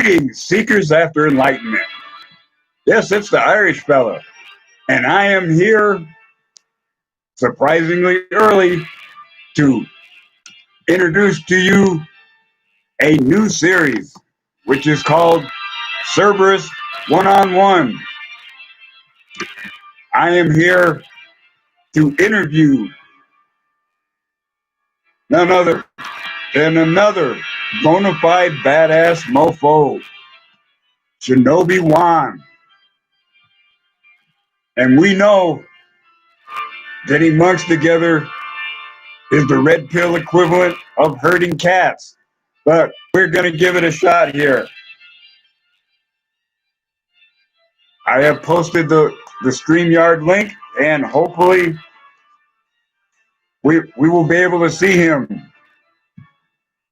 Greetings, seekers after enlightenment. Yes, it's the Irish fella, and I am here surprisingly early to introduce to you a new series, which is called Cerberus One On One. I am here to interview none other than another bona fide badass mofo, Shinobi Wan. And we know getting monks together is the red pill equivalent of herding cats. But we're going to give it a shot here. I have posted the StreamYard link, and hopefully we will be able to see him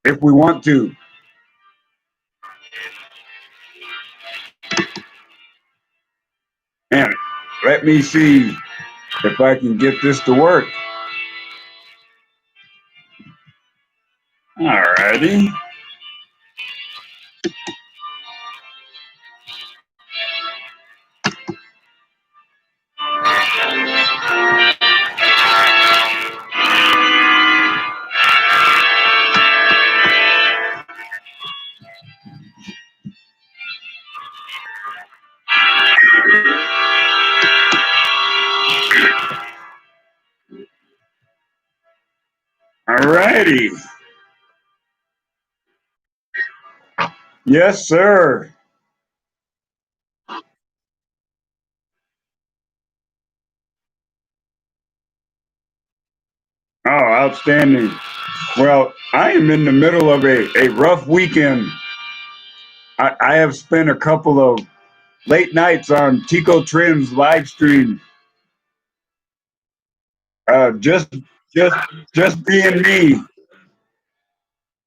if we want to. And let me see if I can get this to work. Alrighty. Alrighty. Yes, sir. Oh, outstanding. Well, I am in the middle of a rough weekend. I have spent a couple of late nights on Tico Trim's live stream. Uh, just, just, just being me.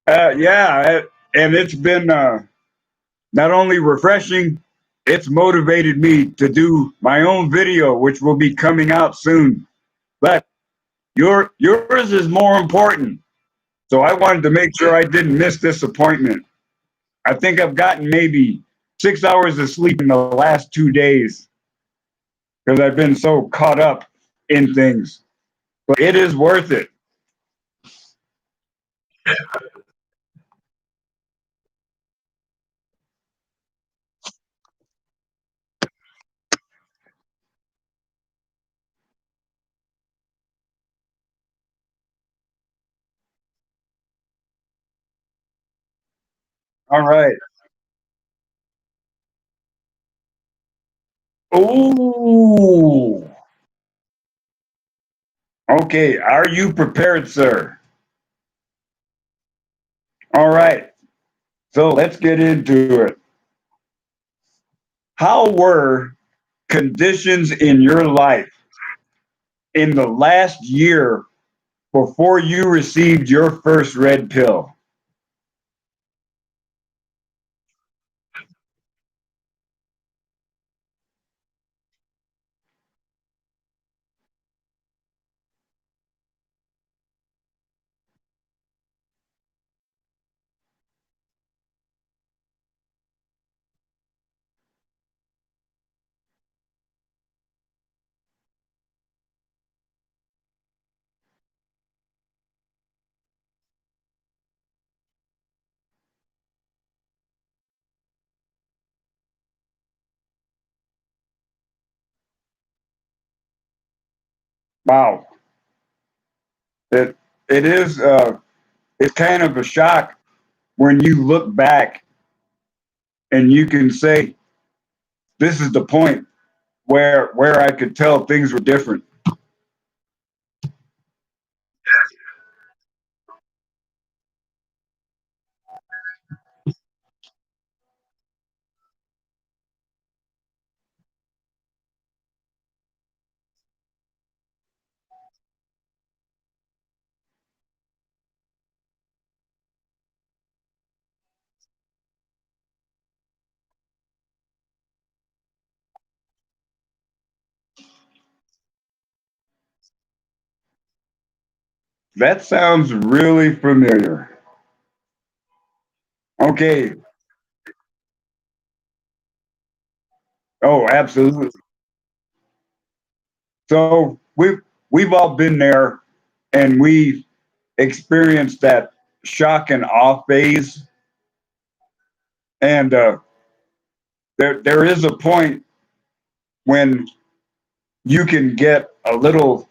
Yeah, and it's been not only refreshing, it's motivated me to do my own video, which will be coming out soon. But yours is more important. So I wanted to make sure I didn't miss this appointment. I think I've gotten maybe 6 hours of sleep in the last 2 days because I've been so caught up in things. But it is worth it. All right. Ooh. Okay. Are you prepared, sir? All right. So let's get into it. How were conditions in your life in the last year before you received your first red pill? Wow. It it is it's kind of a shock when you look back and you can say this is the point where I could tell things were different. That sounds really familiar. Okay, Oh, absolutely. So we've all been there, and we experienced that shock and awe phase. And there is a point when you can get a little.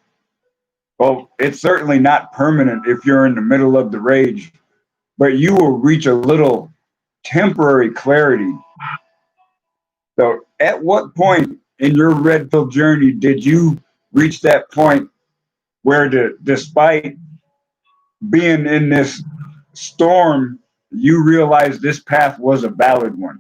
Well, it's certainly not permanent if you're in the middle of the rage, but you will reach a little temporary clarity. So, at what point in your red pill journey did you reach that point where, despite being in this storm, you realized this path was a valid one?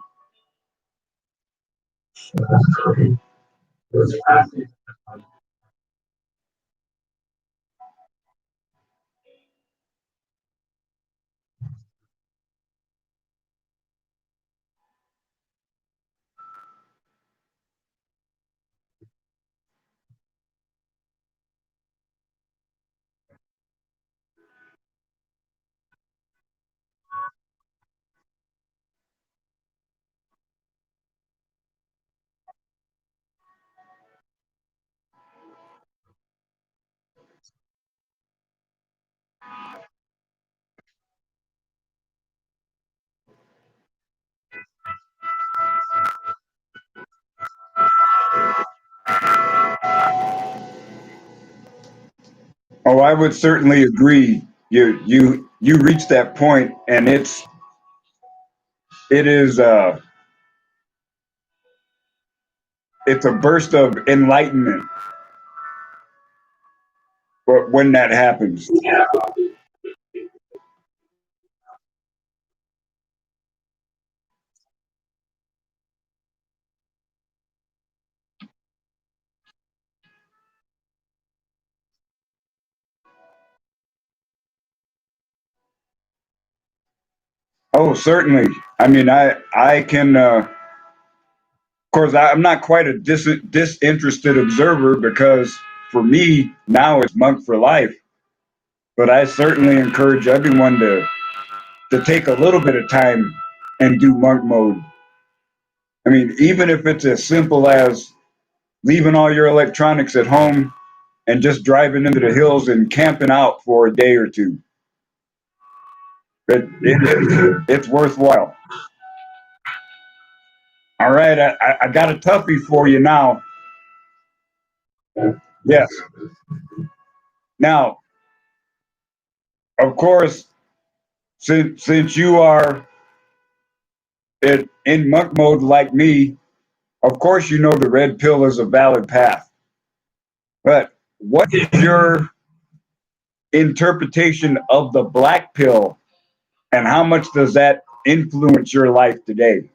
Oh, I would certainly agree. You reach that point, and it is it's a burst of enlightenment. But when that happens, oh, certainly. I mean, I can. Of course, I'm not quite a disinterested observer because for me now it's monk for life. But I certainly encourage everyone to take a little bit of time and do monk mode. I mean, even if it's as simple as leaving all your electronics at home and just driving into the hills and camping out for a day or two. It's worthwhile. All right, I got a toughie for you now. Yes. Now, of course, since you are in monk mode like me, of course you know the red pill is a valid path. But what is your interpretation of the black pill, and how much does that influence your life today?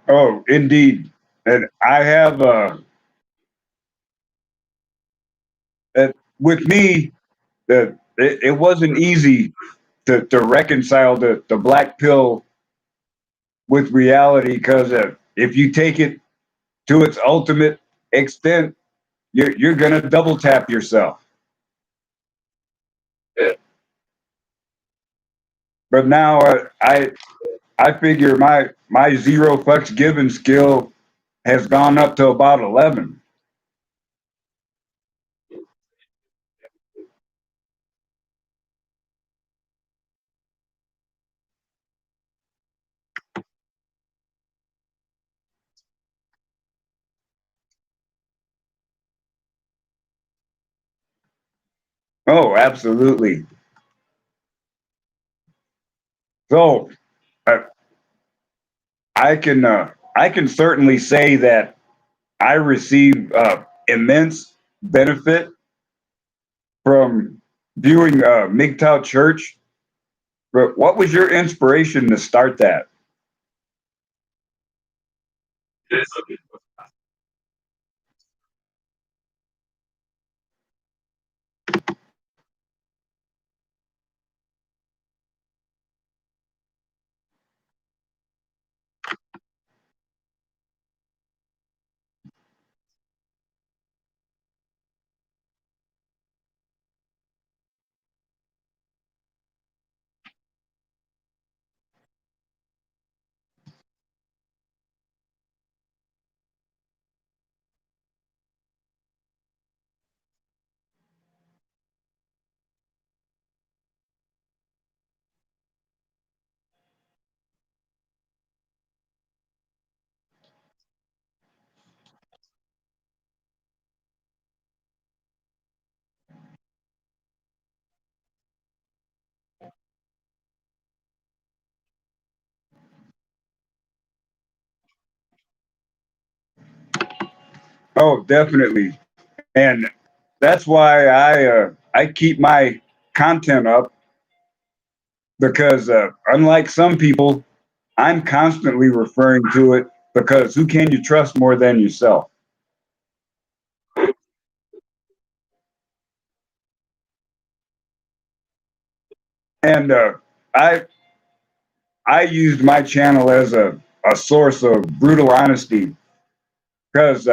Oh, indeed. And I have with me that it wasn't easy to reconcile the black pill with reality because if you take it to its ultimate extent, you're gonna double tap yourself. but now I figure my zero fucks given skill has gone up to about 11. Oh, absolutely. So uh, I can certainly say that I receive immense benefit from viewing MGTOW Church. But what was your inspiration to start that? Oh, definitely. And that's why I keep my content up because unlike some people, I'm constantly referring to it because who can you trust more than yourself? And I I used my channel as a source of brutal honesty because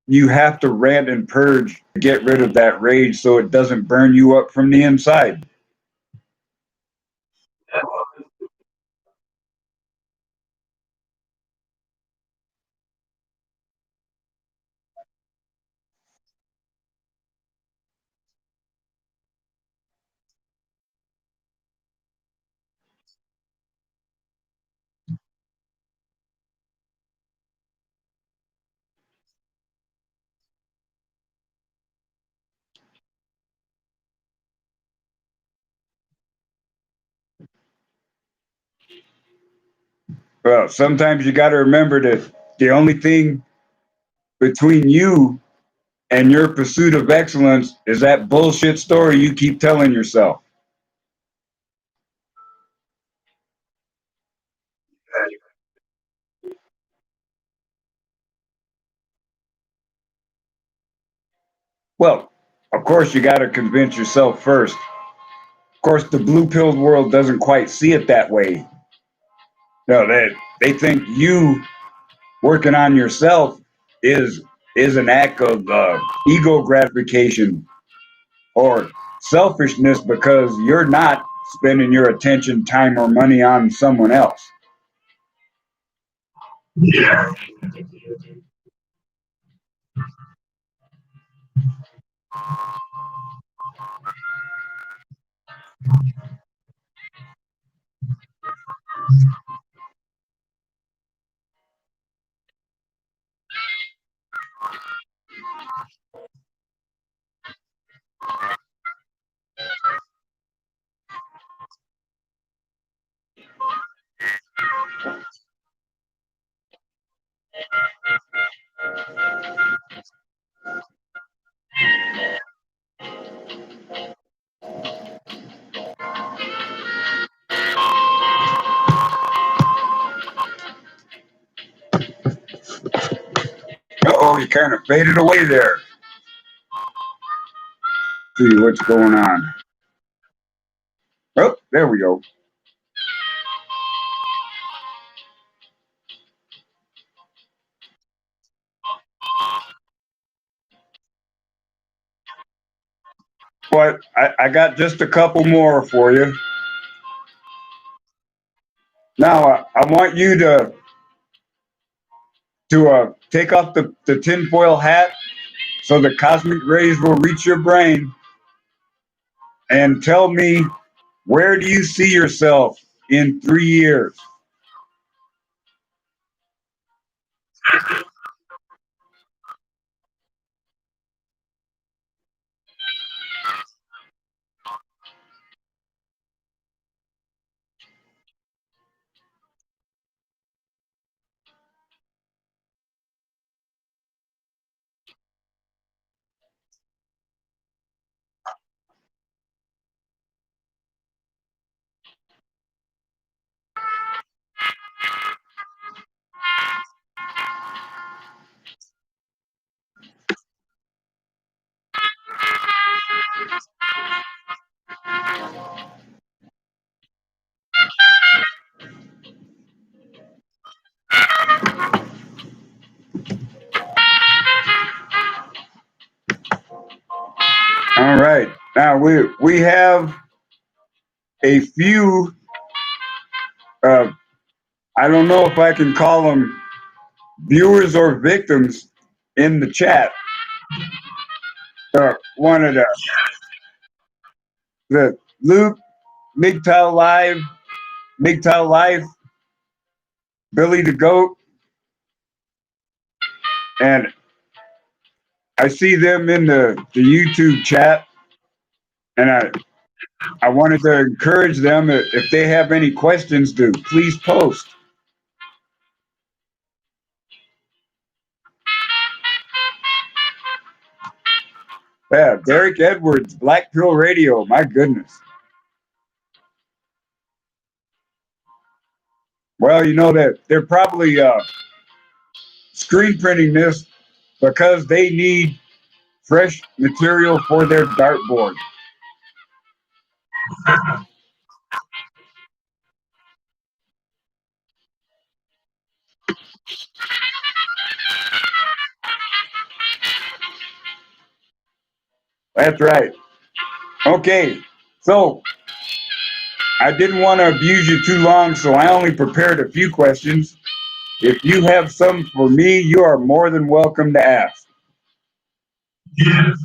you have to rant and purge to get rid of that rage so it doesn't burn you up from the inside. Well, sometimes you got to remember that the only thing between you and your pursuit of excellence is that bullshit story you keep telling yourself. Well, of course, you got to convince yourself first. Of course, the blue pilled world doesn't quite see it that way. No, they think you working on yourself is is an act of ego gratification or selfishness because you're not spending your attention, time, or money on someone else. Oh, you kind of faded away there. See what's going on. Oh, there we go. But I got just a couple more for you. Now I want you to take off the tinfoil hat so the cosmic rays will reach your brain and tell me, where do you see yourself in 3 years? All right. Now we have a few. Uh, I don't know if I can call them viewers or victims in the chat. One of the Luke, MGTOW Life, Billy the Goat, and I see them in the YouTube chat, and I wanted to encourage them, if they have any questions, to please post. Yeah, Derek Edwards, Black Pill Radio. My goodness. Well, you know that they're probably screen printing this because they need fresh material for their dartboard. That's right. Okay, so I didn't want to abuse you too long, so I only prepared a few questions. If you have some for me, you are more than welcome to ask. Yes.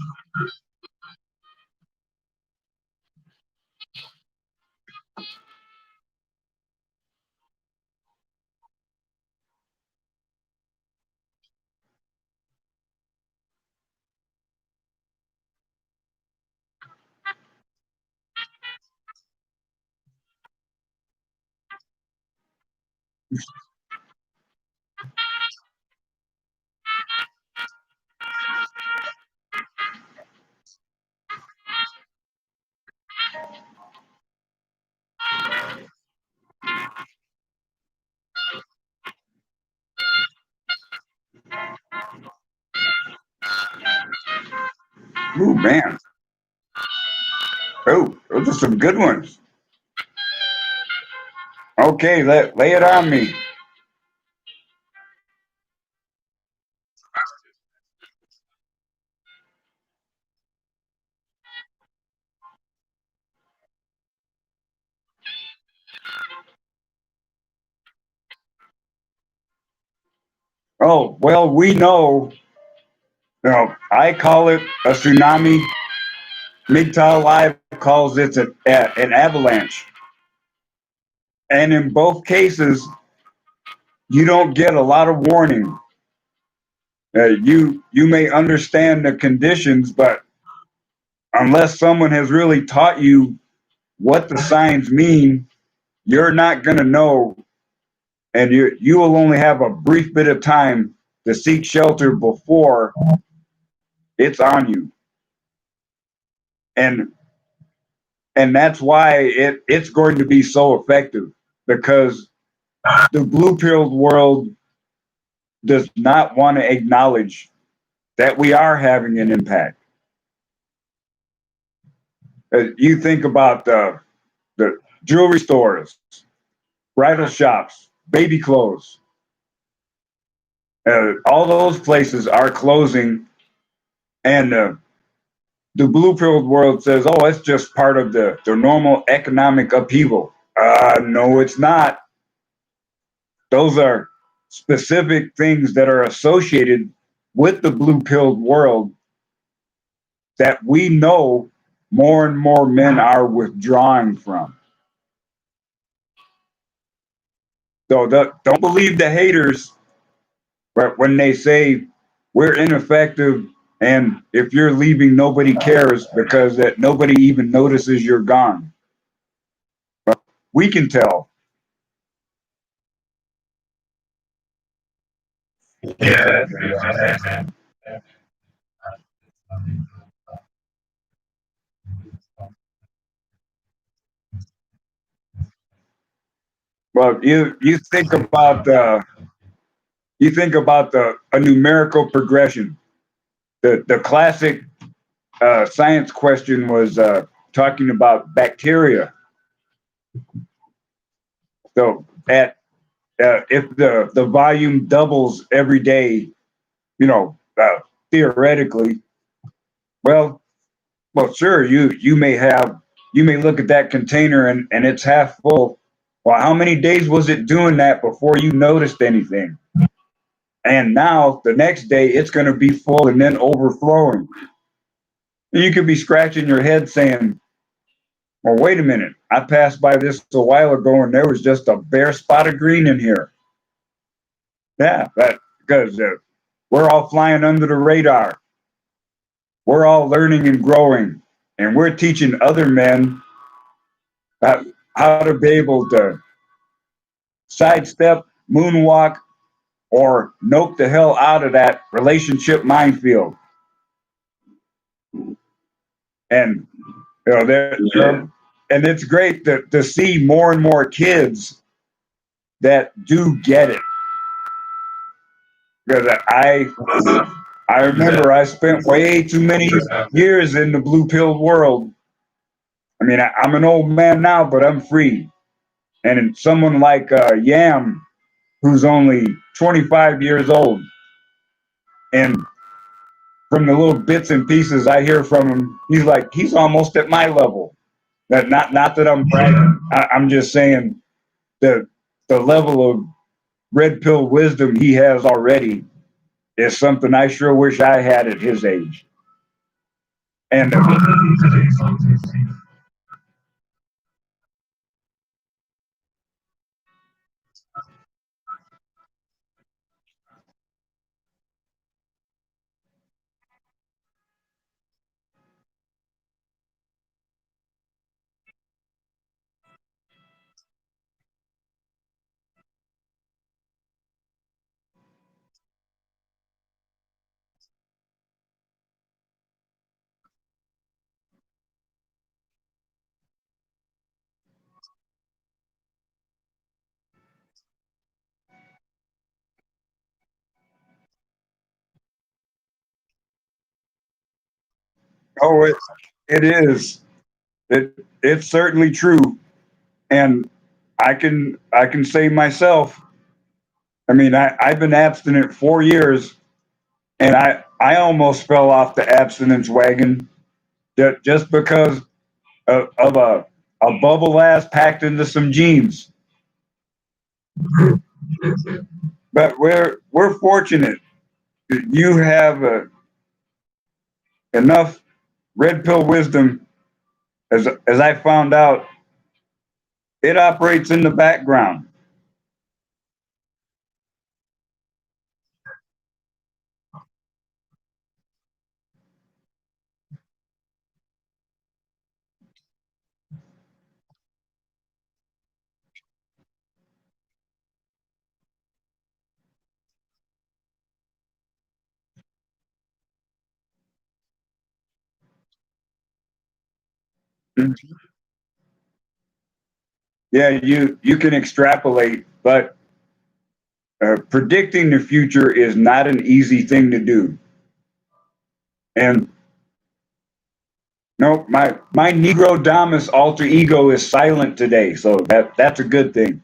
Ooh, man. Oh, those are some good ones. Okay, lay it on me. Oh, well, we know, I call it a tsunami. MGTOW Live calls it an avalanche. And in both cases, you don't get a lot of warning. You may understand the conditions, but unless someone has really taught you what the signs mean, you're not going to know, and you will only have a brief bit of time to seek shelter before it's on you. And that's why it's going to be so effective, because the blue pilled world does not want to acknowledge that we are having an impact. You think about the jewelry stores, bridal shops, baby clothes. All those places are closing, and the blue pilled world says, "Oh, it's just part of the normal economic upheaval." No, it's not. those are specific things that are associated with the blue pilled world that we know more and more men are withdrawing from. So don't believe the haters, but when they say we're ineffective and if you're leaving, nobody cares because that nobody even notices you're gone. But we can tell. Well, you think about the a numerical progression. The classic science question was talking about bacteria. So at if the volume doubles every day, theoretically, well, sure, you may look at that container and it's half full. Well, how many days was it doing that before you noticed anything? And now the next day it's going to be full and then overflowing. And you could be scratching your head saying, well, wait a minute. I passed by this a while ago and there was just a bare spot of green in here. Yeah, that because we're all flying under the radar. We're all learning and growing, and we're teaching other men how, how to be able to sidestep, moonwalk, or nope the hell out of that relationship minefield. And and it's great to see more and more kids that do get it. Because I remember I spent way too many years in the blue pill world. I mean, I'm an old man now, but I'm free. And someone like Yam, who's only 25 years old, and from the little bits and pieces I hear from him, he's almost at my level. That not that I'm bragging. I'm just saying the the level of red pill wisdom he has already is something I sure wish I had at his age. And oh, it is. It's certainly true, and I can say myself. I mean, I've been abstinent 4 years, and I almost fell off the abstinence wagon just because of a bubble ass packed into some jeans. But we're fortunate. You have enough red pill wisdom, as I found out, it operates in the background. Yeah, you can extrapolate, but predicting the future is not an easy thing to do. And no, my Negro Damas alter ego is silent today, so that's a good thing.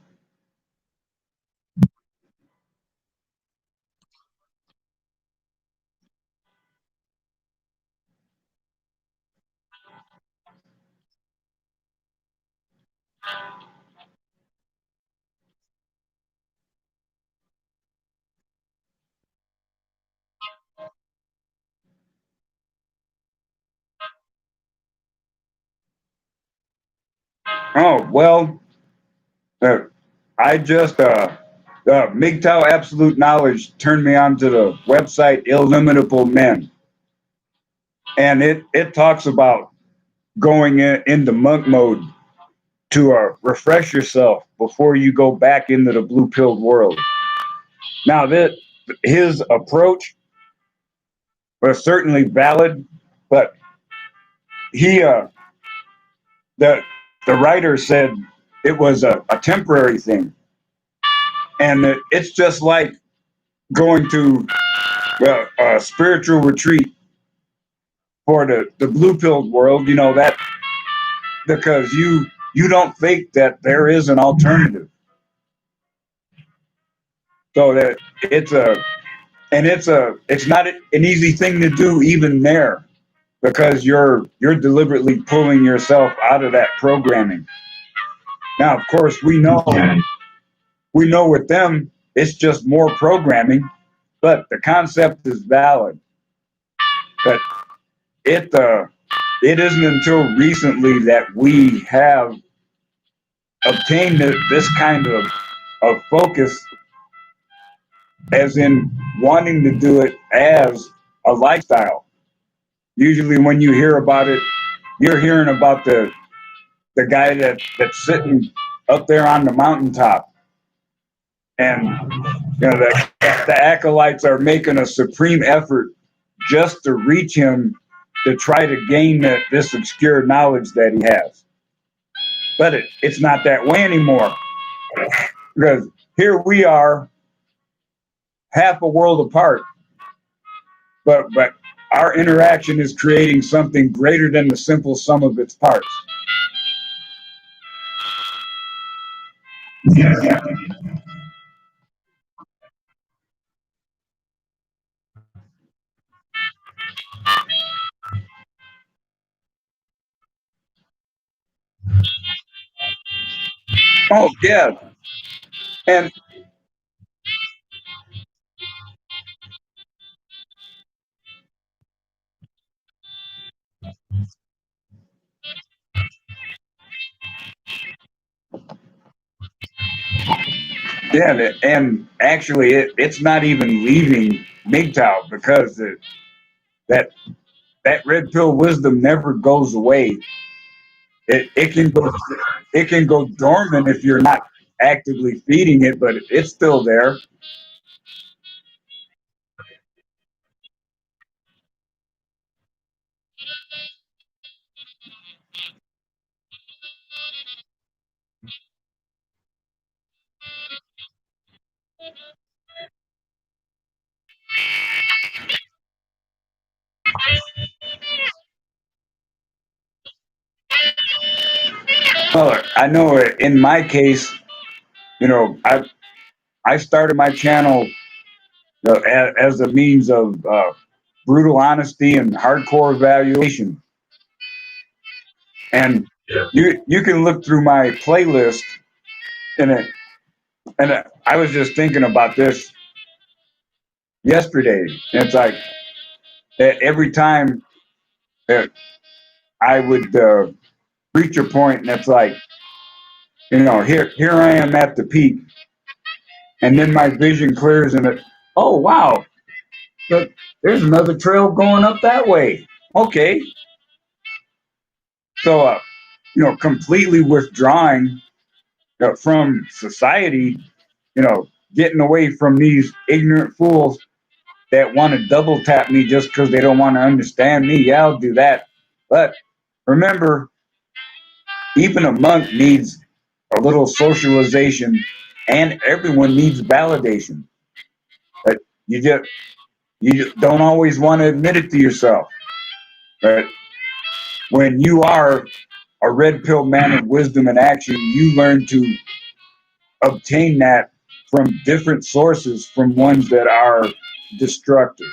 Oh, well, uh, I just, MGTOW Absolute Knowledge turned me on to the website Illimitable Men. And it talks about going into monk mode to refresh yourself before you go back into the blue pilled world. Now, that his approach was certainly valid, but he, the the writer said it was a temporary thing, and it's just like going to a spiritual retreat for the blue pilled world. You know that because you don't think that there is an alternative, so that it's not an easy thing to do even there because you're deliberately pulling yourself out of that programming. Now, of course, we know with them it's just more programming, but the concept is valid. But it uh, it isn't until recently that we have obtained this kind of focus, as in wanting to do it as a lifestyle. Usually, when you hear about it, you're hearing about the guy that's sitting up there on the mountaintop, and the acolytes are making a supreme effort just to reach him to try to gain this obscure knowledge that he has. But it's not that way anymore because here we are, half a world apart, but our interaction is creating something greater than the simple sum of its parts. Oh yeah, and yeah, and actually, it's not even leaving MGTOW because that that red pill wisdom never goes away. It can go dormant if you're not actively feeding it, but it's still there. Well, I know in my case, I started my channel as a means of brutal honesty and hardcore evaluation, and you can look through my playlist, and I was just thinking about this yesterday. And it's like every time that I would reach a point, and it's like, here I am at the peak, and then my vision clears, and oh wow, look, there's another trail going up that way. Okay, so completely withdrawing from society, getting away from these ignorant fools that want to double tap me just because they don't want to understand me. Yeah, I'll do that. But remember, even a monk needs a little socialization, and everyone needs validation. But you don't always want to admit it to yourself. But when you are a red pill man of wisdom and action, you learn to obtain that from different sources, from ones that are destructive.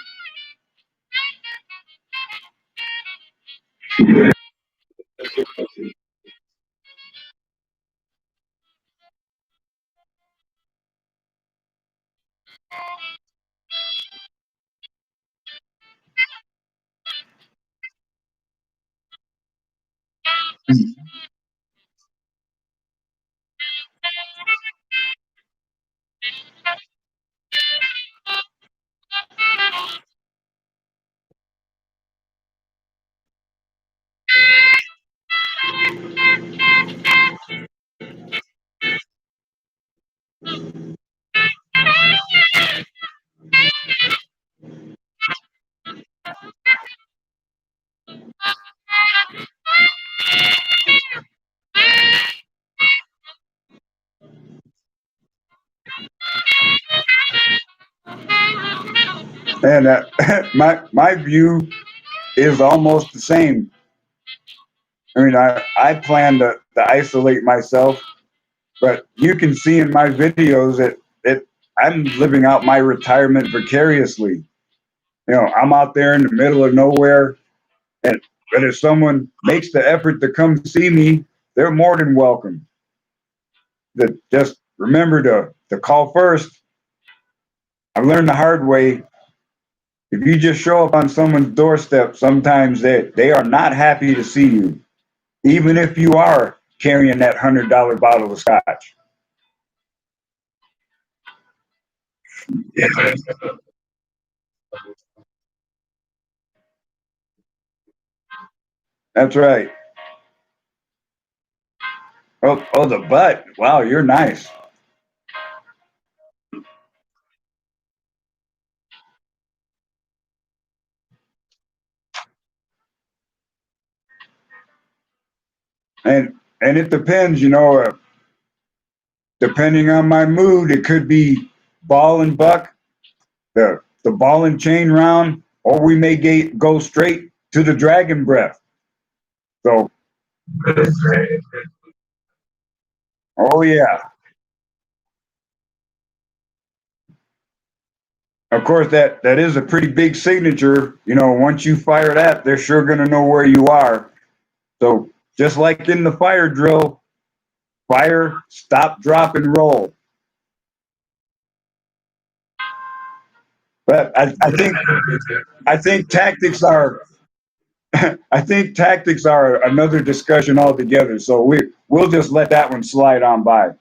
And my view is almost the same. I mean, I plan to isolate myself, but you can see in my videos that I'm living out my retirement vicariously. You know, I'm out there in the middle of nowhere, and but if someone makes the effort to come see me, they're more than welcome. That just remember to call first. I learned the hard way. If you just show up on someone's doorstep, sometimes they are not happy to see you, even if you are carrying that $100 bottle of scotch. Yes. That's right. Oh, the butt. Wow, you're nice. And it depends, depending on my mood, it could be ball and buck, the ball and chain round, or we may go straight to the dragon breath. So, oh yeah, of course that is a pretty big signature. You know, once you fire that, they're sure gonna know where you are. So just like in the fire drill, fire, stop, drop, and roll. But I think tactics are I think tactics are another discussion altogether. So we'll just let that one slide on by.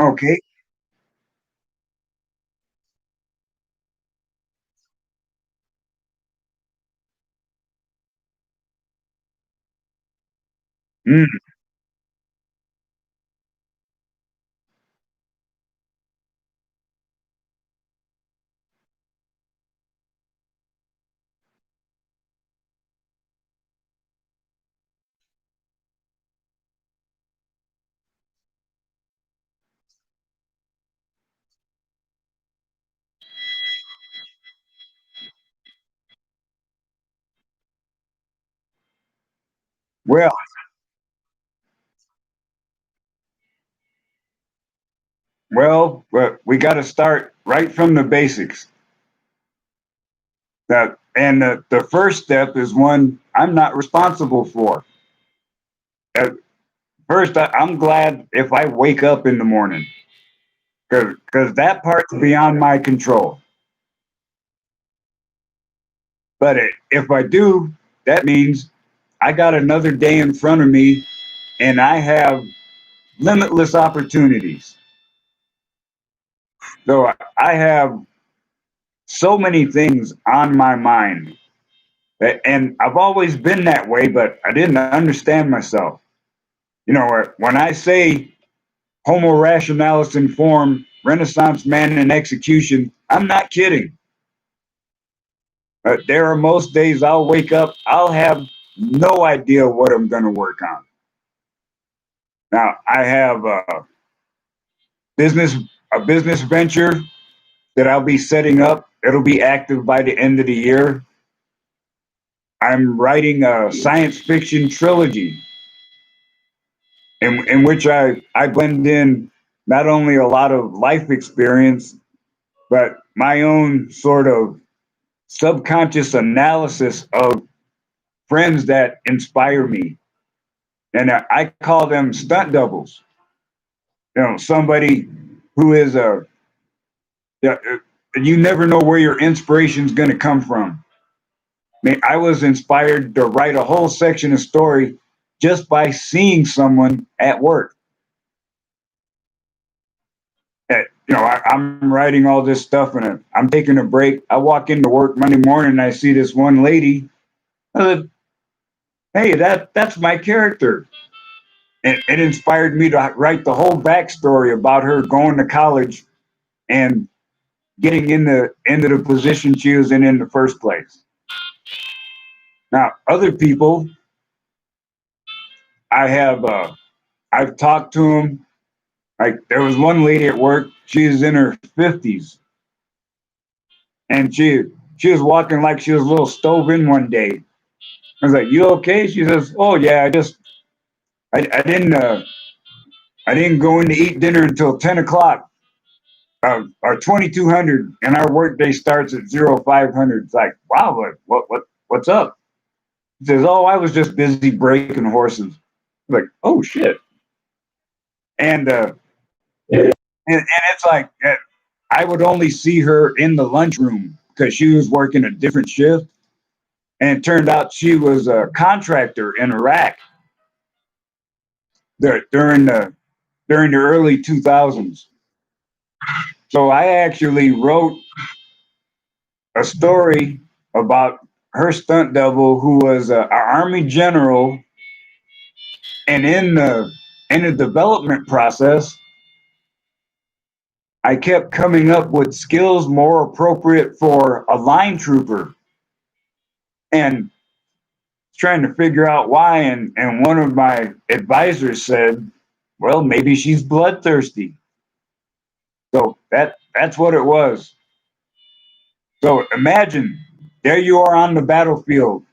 Okay. Mm. Well, we got to start right from the basics. And the first step is one I'm not responsible for. At first, I'm glad if I wake up in the morning because that part's beyond my control. But if I do, that means I got another day in front of me and I have limitless opportunities. So I have so many things on my mind. And I've always been that way, but I didn't understand myself. You know, when I say Homo rationalis in form, Renaissance man in execution, I'm not kidding. There are most days I'll wake up, I'll have no idea what I'm going to work on. Now, I have business a business venture that I'll be setting up. It'll be active by the end of the year. I'm writing a science fiction trilogy in which I blend in not only a lot of life experience, but my own sort of subconscious analysis of friends that inspire me. And I call them stunt doubles. Somebody who is a, yeah, you never know where your inspiration is going to come from. I mean, I was inspired to write a whole section of story just by seeing someone at work. I'm writing all this stuff and I'm taking a break. I walk into work Monday morning and I see this one lady. I said, "Hey, that's my character." And it inspired me to write the whole backstory about her going to college and getting into the position she was in the first place. Now, other people, I have I've talked to them. Like there was one lady at work. She was in her 50s, and she was walking like she was a little stove in one day. I was like, "You okay?" She says, "Oh yeah, I didn't go in to eat dinner until 10 o'clock, or 2200, and our workday starts at 0500." It's like, wow, what's up? He says, "Oh, I was just busy breaking horses." I'm like, oh shit. And and it's like I would only see her in the lunchroom because she was working a different shift, and it turned out she was a contractor in Iraq during the early 2000s. So I actually wrote a story about her stunt double, who was an army general, and in the development process, I kept coming up with skills more appropriate for a line trooper, and trying to figure out why. And one of my advisors said, "Well, maybe she's bloodthirsty." So that's what it was. So imagine there you are on the battlefield.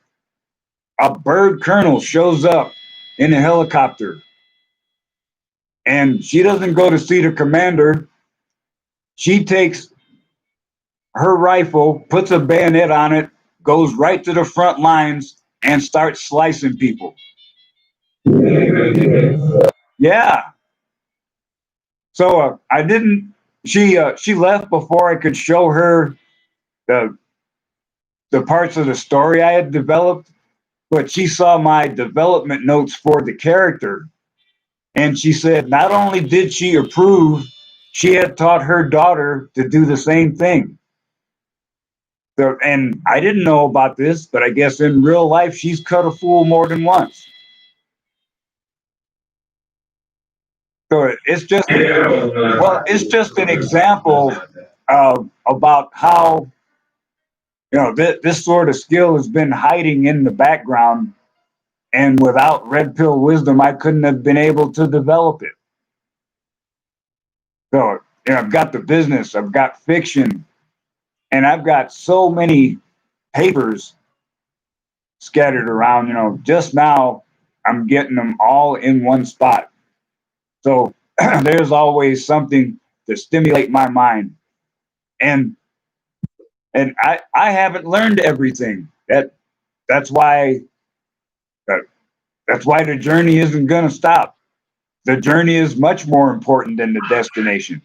A bird colonel shows up in a helicopter, and she doesn't go to see the commander. She takes her rifle, puts a bayonet on it, goes right to the front lines, and starts slicing people. Yeah. So I didn't. She left before I could show her the the parts of the story I had developed, but she saw my development notes for the character, and she said not only did she approve, she had taught her daughter to do the same thing. So, and I didn't know about this, but I guess in real life she's cut a fool more than once. So it's just an example of about how this sort of skill has been hiding in the background, and without red pill wisdom, I couldn't have been able to develop it. So I've got the business, I've got fiction, and I've got so many papers scattered around. Just now I'm getting them all in one spot. So there's always something to stimulate my mind, and I haven't learned everything. That's why uh, that's why the journey isn't going to stop. The journey is much more important than the destination.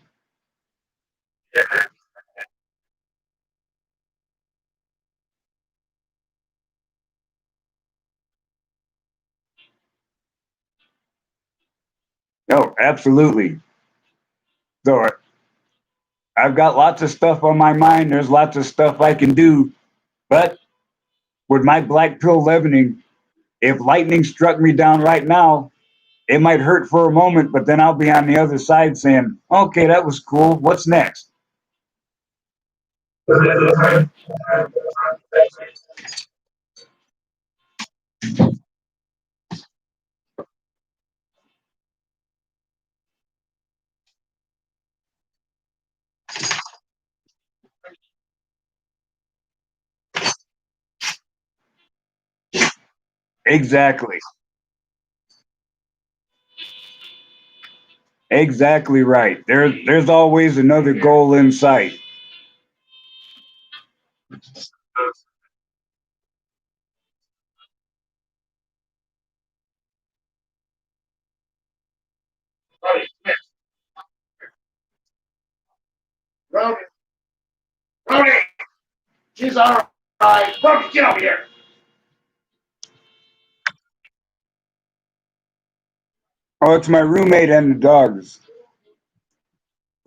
No, absolutely. So I've got lots of stuff on my mind. There's lots of stuff I can do, but with my black pill leavening, if lightning struck me down right now, it might hurt for a moment, but then I'll be on the other side saying, "Okay, that was cool. What's next?" Exactly. Exactly right. There's always another goal in sight. She's all right. Look, get over here. Oh, it's my roommate and the dogs.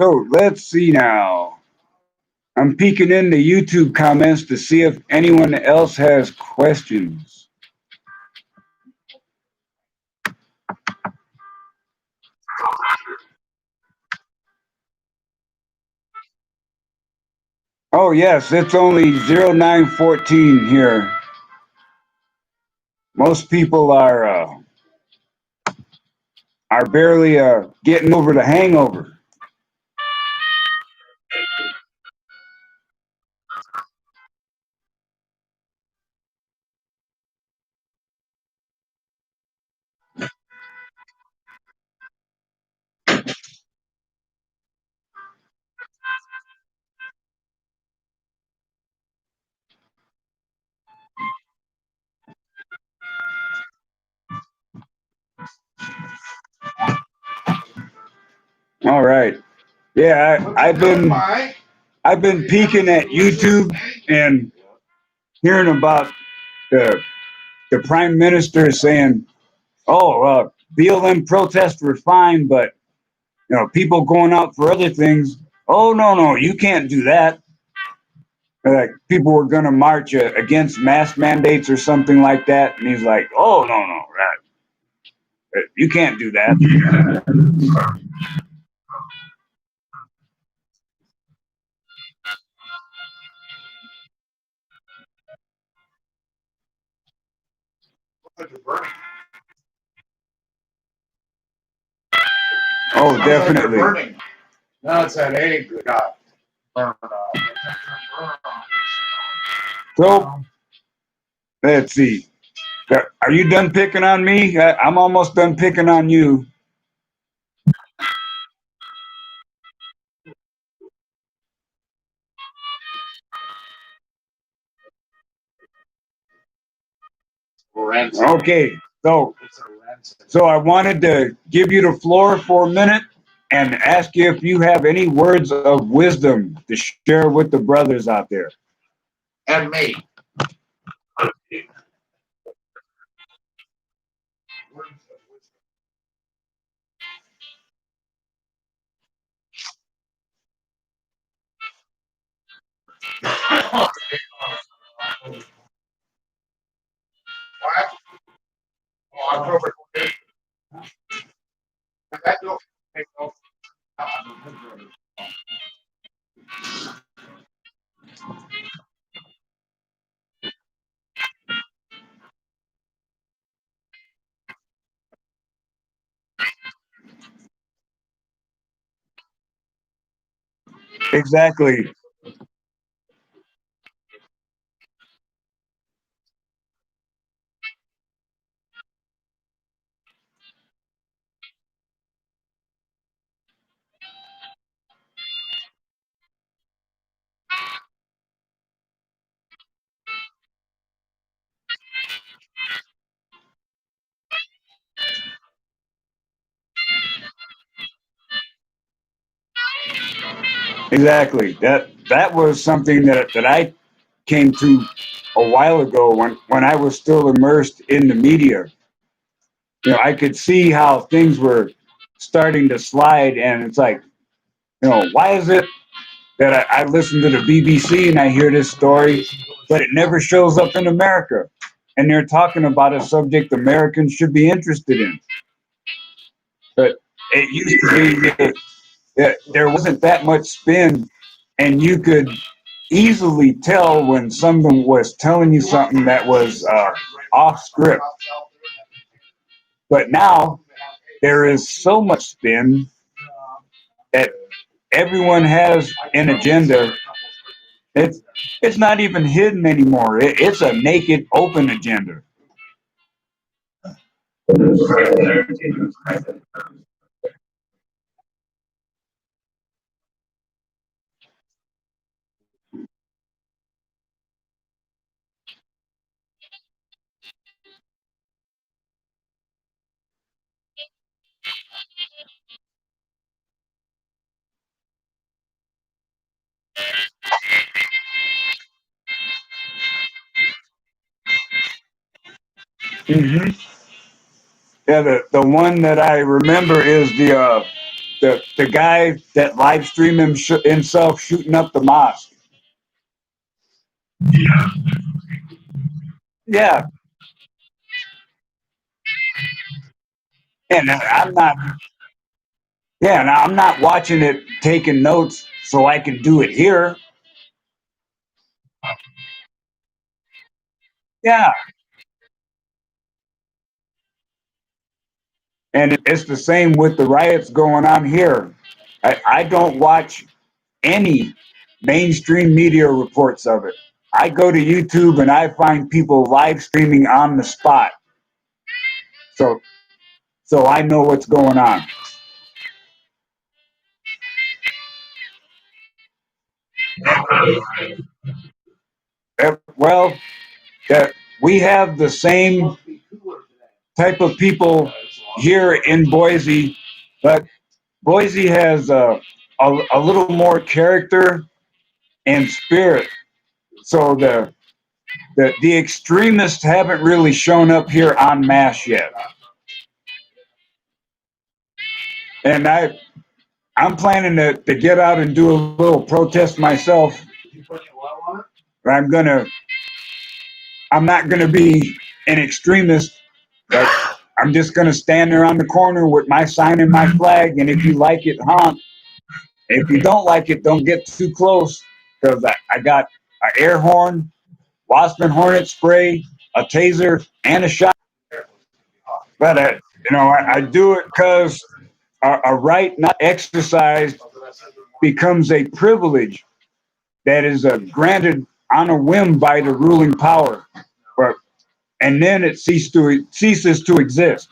So let's see now. I'm peeking into YouTube comments to see if anyone else has questions. Oh yes, it's only 0914 here. Most people are barely getting over the hangover. All right. Yeah, I've been peeking at YouTube and hearing about the the prime minister saying, "Oh, BLM protests were fine, but people going out for other things. Oh no, you can't do that." Like people were going to march against mask mandates or something like that, and he's like, "Oh no, you can't do that." Oh, definitely. No, it's that egg that got burned off. So let's see. Are you done picking on me? I'm almost done picking on you. Okay, so I wanted to give you the floor for a minute and ask you if you have any words of wisdom to share with the brothers out there. And me. Exactly. Exactly. That was something that I came to a while ago when I was still immersed in the media. I could see how things were starting to slide, and it's like, why is it that I listen to the BBC and I hear this story, but it never shows up in America, and they're talking about a subject Americans should be interested in. But it used to be that there wasn't that much spin, and you could easily tell when someone was telling you something that was off script. But now there is so much spin that everyone has an agenda. It's it's not even hidden anymore. It's a naked, open agenda. Hmm. Yeah, the one that I remember is the guy that live streamed himself shooting up the mosque. Yeah, and I'm not. Yeah, and I'm not watching it, taking notes, so I can do it here. Yeah, and it's the same with the riots going on here. I don't watch any mainstream media reports of it. I go to YouTube and I find people live streaming on the spot, so I know what's going on. Well, that we have the same type of people here in Boise, but Boise has a little more character and spirit. So the extremists haven't really shown up here en masse yet. And I'm planning to get out and do a little protest myself. I'm gonna I'm not gonna be an extremist, but I'm just gonna stand there on the corner with my sign and my flag, and if you like it, honk. If you don't like it, don't get too close, because I got an air horn, wasp and hornet spray, a taser, and a shot. But I do it because a right not exercised becomes a privilege that is granted on a whim by the ruling power, but and then it ceases to exist.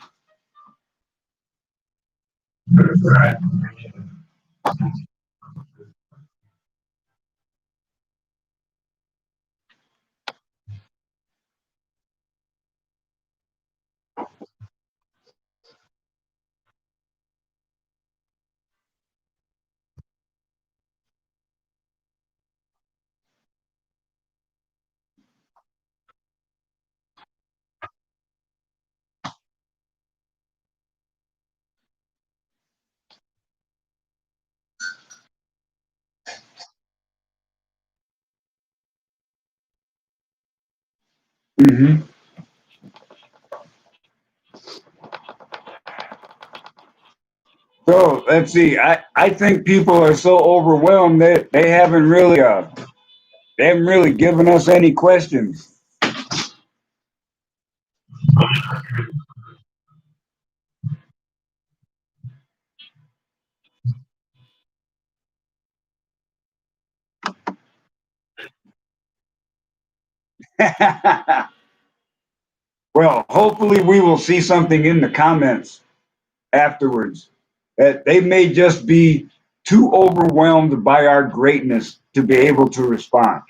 Hmm. So let's see. I think people are so overwhelmed that they haven't really given us any questions. Well, hopefully we will see something in the comments afterwards. That they may just be too overwhelmed by our greatness to be able to respond.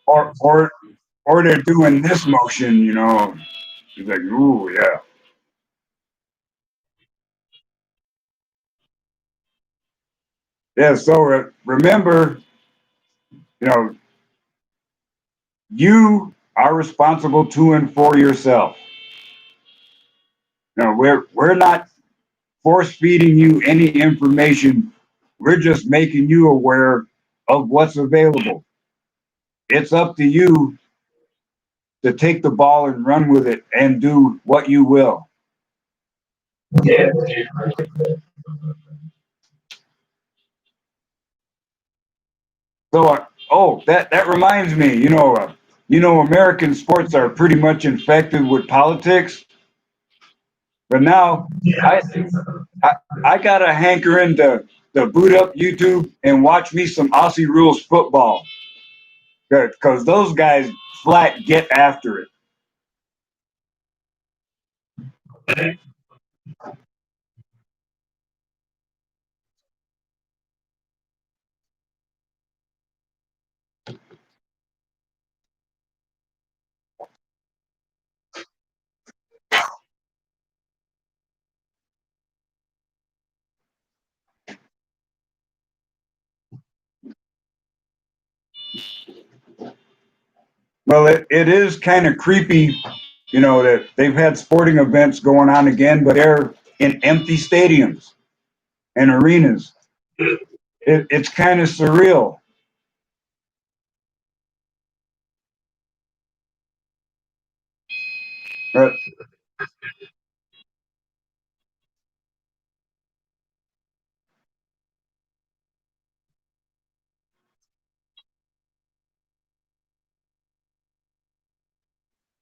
Or they're doing this motion. It's like, ooh, yeah. Yeah, so remember, you know, you are responsible to and for yourself. We're not force feeding you any information. We're just making you aware of what's available. It's up to you to take the ball and run with it and do what you will. Yeah. So, that reminds me. American sports are pretty much infected with politics. But now, I, I got a hankering to boot up YouTube and watch me some Aussie rules football, because those guys flat get after it. Well, it is kind of creepy, that they've had sporting events going on again, but they're in empty stadiums and arenas. It's kind of surreal. But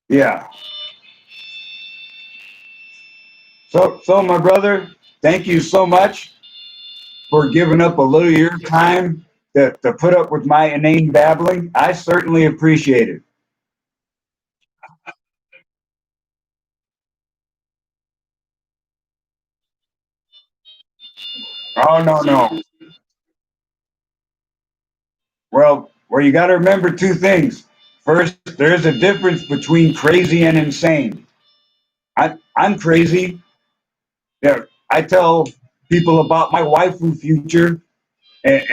yeah. So my brother, thank you so much for giving up a little of your time to put up with my inane babbling. I certainly appreciate it. Oh no, no. Well, you got to remember two things. First, there's a difference between crazy and insane. I'm crazy. Yeah, I tell people about my waifu future,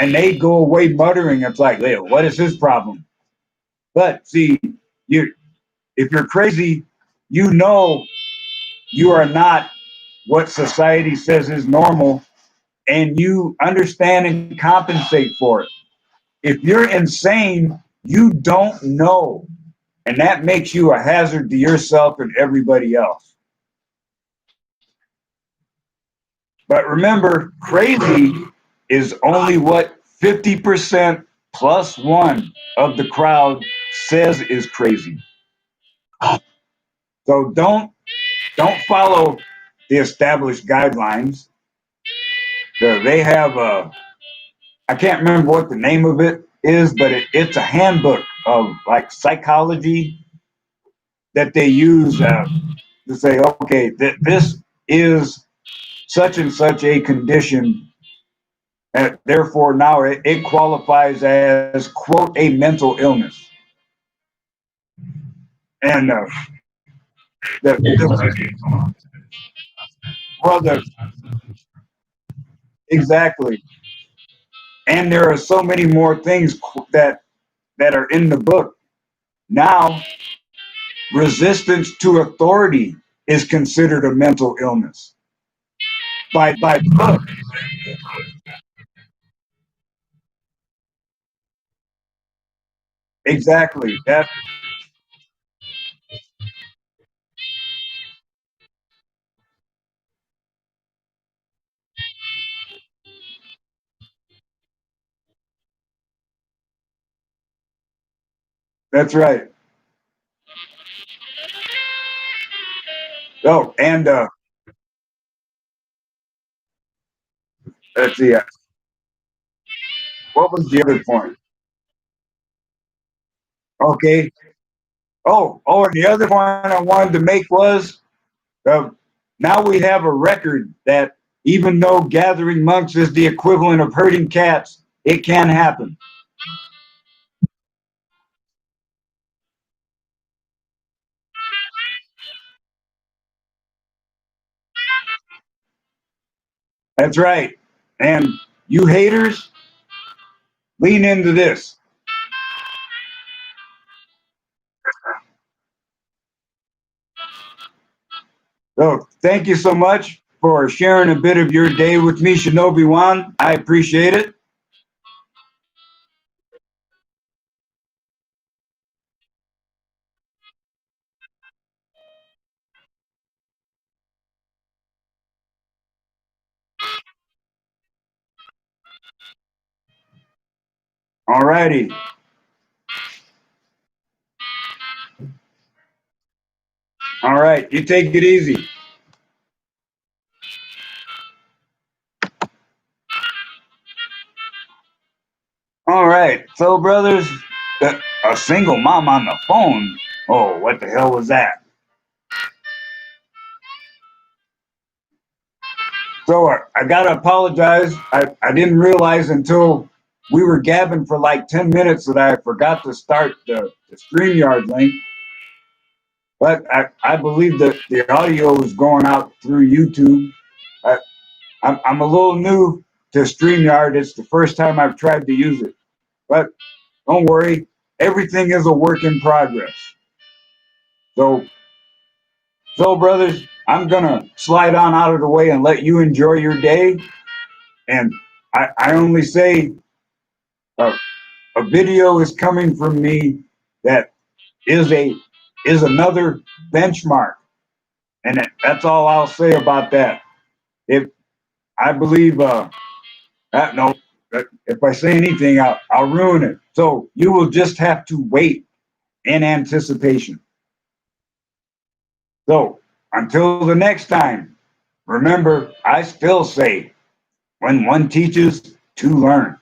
and they go away muttering. It's like, "Hey, what is his problem?" But see, you if you're crazy, you know you are not what society says is normal, and you understand and compensate for it. If you're insane, you don't know, and that makes you a hazard to yourself and everybody else. But remember, crazy is only what 50% plus one of the crowd says is crazy. So don't follow the established guidelines. They have a I can't remember what the name of it is, but it's a handbook of like psychology that they use to say, okay, this is such and such a condition, and therefore now it qualifies as quote a mental illness. And well, exactly. And there are so many more things that are in the book now. Resistance to authority is considered a mental illness by the book. Exactly. That's right. Oh, and let's see. What was the other point? Okay. And the other point I wanted to make was uh, now we have a record that even though gathering monks is the equivalent of herding cats, it can happen. That's right. And you haters, lean into this. So thank you so much for sharing a bit of your day with me, Shinobi One. I appreciate it. All righty. All right. You take it easy. All right. So, brothers, a single mom on the phone. Oh, what the hell was that? So, I got to apologize. I didn't realize until we were gabbing for like 10 minutes that I forgot to start the StreamYard link. But I believe that the audio is going out through YouTube. I, I'm a little new to StreamYard. It's the first time I've tried to use it. But don't worry. everything is a work in progress. So, so brothers, I'm gonna slide on out of the way and let you enjoy your day. And I only say a, a video is coming from me that is another benchmark, and that's all I'll say about that. If I believe, no, if I say anything, I'll ruin it. So you will just have to wait in anticipation. So until the next time, remember, I still say, when one teaches, two learn.